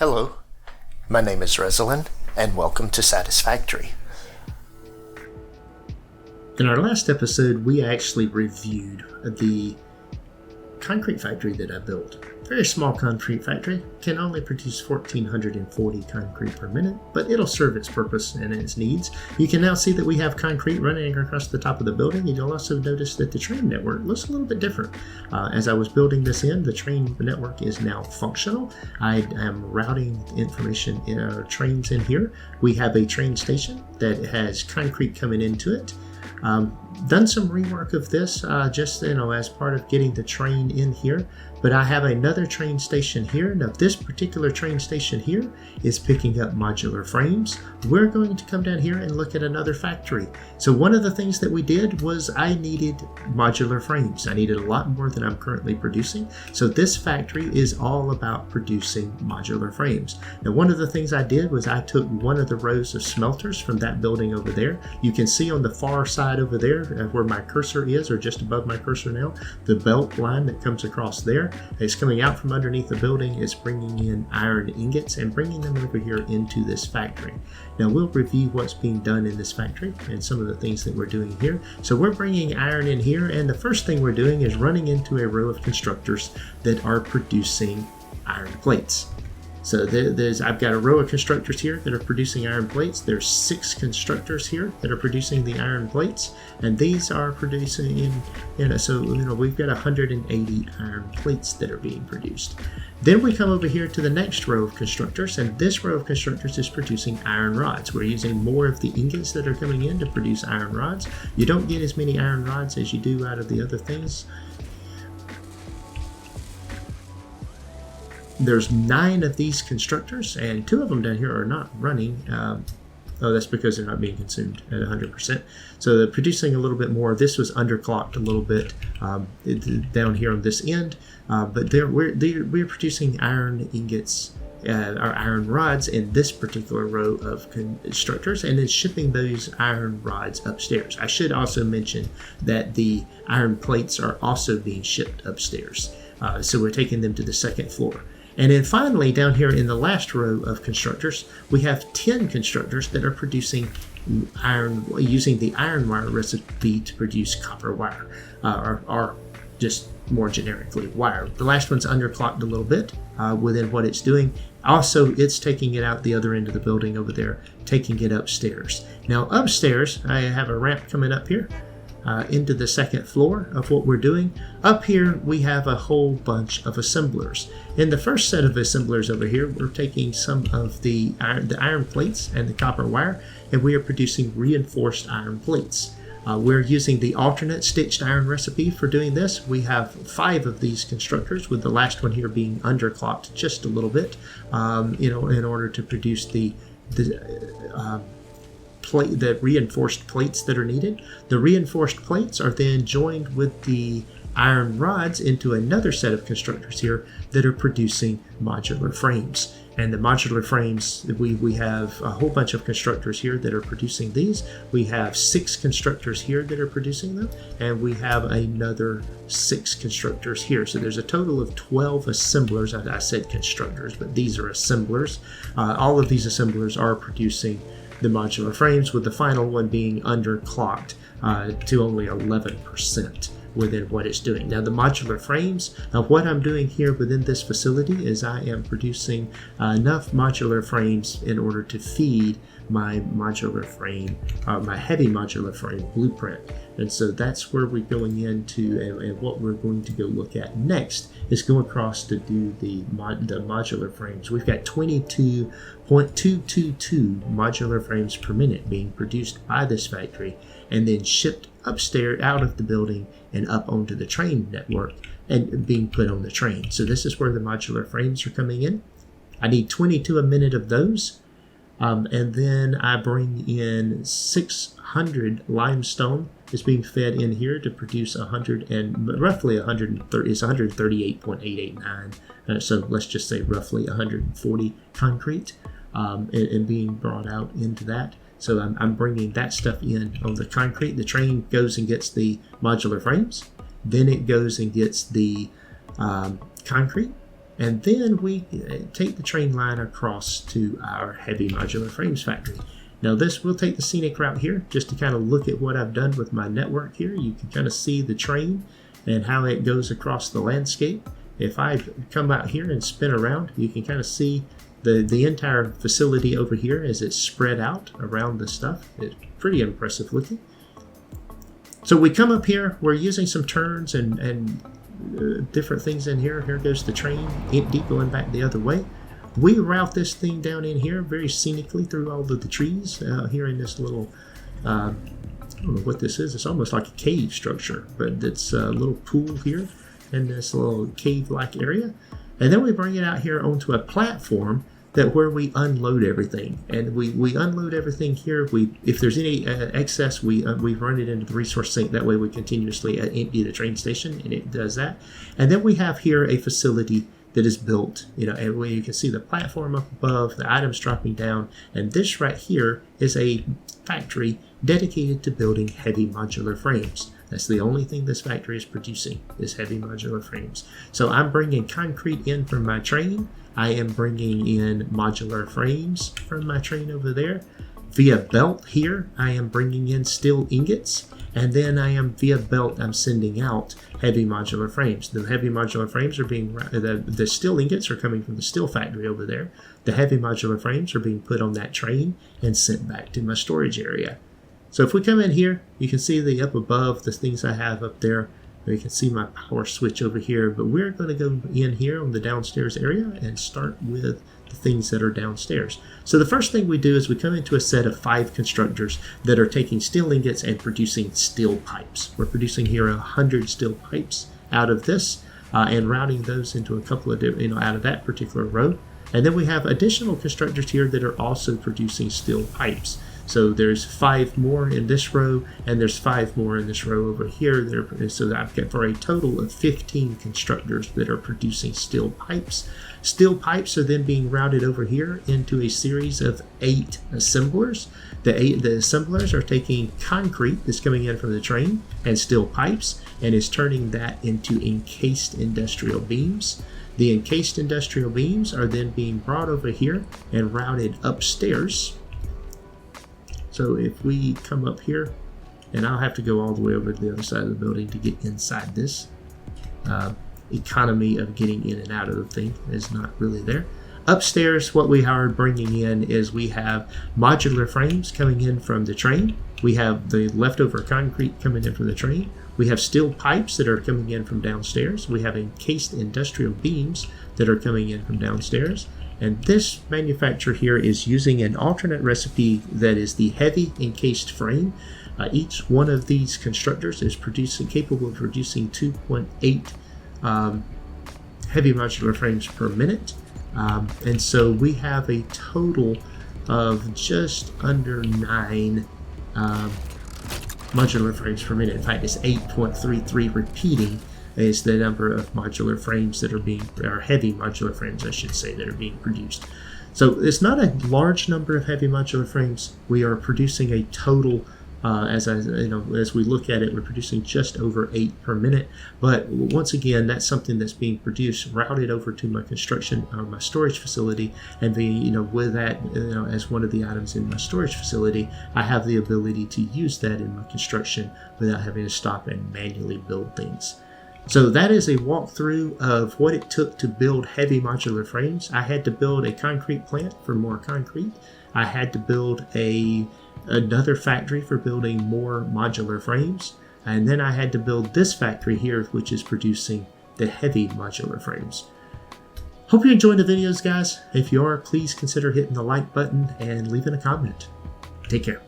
Hello, my name is Resilan, and welcome to Satisfactory. In our last episode, we actually reviewed the concrete factory that I built. Very small concrete factory, can only produce 1,440 concrete per minute, but it'll serve its purpose and its needs. You can now see that we have concrete running across the top of the building, and you'll also notice that the train network looks a little bit different. As I was building this in, the train network is now functional. I am routing information in our trains in here. We have a train station that has concrete coming into it. Done some rework of this just as part of getting the train in here, but I have another train station here. Now this particular train station here is picking up modular frames. We're going to come down here and look at another factory. So one of the things that we did was I needed modular frames. I needed a lot more than I'm currently producing. So this factory is all about producing modular frames. Now one of the things I did was I took one of the rows of smelters from that building over there. You can see on the far side over there where my cursor is, or just above my cursor now, the belt line that comes across there is coming out from underneath the building. It's bringing in iron ingots and bringing them over here into this factory. Now we'll review what's being done in this factory and some of the things that we're doing here. So we're bringing iron in here, and the first thing we're doing is running into a row of constructors that are producing iron plates. So I've got a row of constructors here that are producing iron plates. There's 6 constructors here that are producing the iron plates, and these are producing we've got 180 iron plates that are being produced. Then we come over here to the next row of constructors, and this row of constructors is producing iron rods. We're using more of the ingots that are coming in to produce iron rods. You don't get as many iron rods as you do out of the other things. There's 9 of these constructors, and 2 of them down here are not running. That's because they're not being consumed at 100%. So they're producing a little bit more. This was underclocked a little bit down here on this end, but we're producing iron ingots, or iron rods in this particular row of constructors, and then shipping those iron rods upstairs. I should also mention that the iron plates are also being shipped upstairs. So we're taking them to the second floor. And then finally, down here in the last row of constructors, we have 10 constructors that are producing iron, using the iron wire recipe to produce copper wire, or just more generically wire. The last one's underclocked a little bit within what it's doing. Also, it's taking it out the other end of the building over there, taking it upstairs. Now upstairs, I have a ramp coming up here. Into the second floor of what we're doing. Up here we have a whole bunch of assemblers. In the first set of assemblers over here, we're taking some of the iron plates and the copper wire, and we are producing reinforced iron plates. We're using the alternate stitched iron recipe for doing this. We have 5 of these constructors, with the last one here being underclocked just a little bit, in order to produce the reinforced plates that are needed. The reinforced plates are then joined with the iron rods into another set of constructors here that are producing modular frames. And the modular frames, we have a whole bunch of constructors here that are producing these. We have 6 constructors here that are producing them, and we have another 6 constructors here. So there's a total of 12 assemblers. I said constructors, but these are assemblers. All of these assemblers are producing the modular frames, with the final one being underclocked to only 11% within what it's doing. Now the modular frames, what I'm doing here within this facility is I am producing enough modular frames in order to feed my modular frame, my heavy modular frame blueprint. And so that's where we're going into, and what we're going to go look at next is go across to do the modular frames. We've got 22.222 modular frames per minute being produced by this factory, and then shipped upstairs out of the building and up onto the train network and being put on the train. So this is where the modular frames are coming in. I need 22 a minute of those. And then I bring in 600 limestone is being fed in here to produce roughly 130. It's 138.889. So let's just say roughly 140 concrete, and being brought out into that. So I'm bringing that stuff in on the concrete. The train goes and gets the modular frames. Then it goes and gets the concrete. And then we take the train line across to our heavy modular frames factory. Now this will take the scenic route here just to kind of look at what I've done with my network here. You can kind of see the train and how it goes across the landscape. If I come out here and spin around, you can kind of see the entire facility over here as it's spread out around the stuff. It's pretty impressive looking. So we come up here, we're using some turns and different things in here. Here goes the train, empty, going back the other way. We route this thing down in here very scenically through all of the trees here in this little, I don't know what this is. It's almost like a cave structure, but it's a little pool here in this little cave-like area. And then we bring it out here onto a platform where we unload everything. And we unload everything here. If there's any excess, we run it into the resource sink. That way we continuously empty the train station, and it does that. And then we have here a facility that is built, and where you can see the platform up above, the items dropping down, and this right here is a factory dedicated to building heavy modular frames. That's the only thing this factory is producing, is heavy modular frames. So I'm bringing concrete in from my train. I am bringing in modular frames from my train over there. Via belt here, I am bringing in steel ingots. And then via belt, I'm sending out heavy modular frames. The heavy modular frames are being, the steel ingots are coming from the steel factory over there. The heavy modular frames are being put on that train and sent back to my storage area. So if we come in here, you can see the up above, the things I have up there. You can see my power switch over here, but we're going to go in here on the downstairs area and start with the things that are downstairs. So the first thing we do is we come into a set of 5 constructors that are taking steel ingots and producing steel pipes. We're producing here 100 steel pipes out of this and routing those into a couple of different, out of that particular row. And then we have additional constructors here that are also producing steel pipes. So there's 5 more in this row, and there's 5 more in this row over here. So I've got for a total of 15 constructors that are producing steel pipes. Steel pipes are then being routed over here into a series of 8 assemblers. The assemblers are taking concrete that's coming in from the train and steel pipes and is turning that into encased industrial beams. The encased industrial beams are then being brought over here and routed upstairs. So if we come up here, and I'll have to go all the way over to the other side of the building to get inside this. Economy of getting in and out of the thing is not really there. Upstairs, what we are bringing in is we have modular frames coming in from the train. We have the leftover concrete coming in from the train. We have steel pipes that are coming in from downstairs. We have encased industrial beams that are coming in from downstairs. And this manufacturer here is using an alternate recipe that is the heavy encased frame. Each one of these constructors is capable of producing 2.8 heavy modular frames per minute. And so we have a total of just under 9 modular frames per minute. In fact, it's 8.33 repeating is the number of modular frames that are heavy modular frames, I should say, that are being produced. So it's not a large number of heavy modular frames. We are producing a total, as we look at it, we're producing just over 8 per minute. But once again, that's something that's being produced, routed over to my construction or my storage facility, and with that, as one of the items in my storage facility, I have the ability to use that in my construction without having to stop and manually build things. So that is a walkthrough of what it took to build heavy modular frames. I had to build a concrete plant for more concrete. I had to build another factory for building more modular frames. And then I had to build this factory here, which is producing the heavy modular frames. Hope you enjoyed the videos, guys. If you are, please consider hitting the like button and leaving a comment. Take care.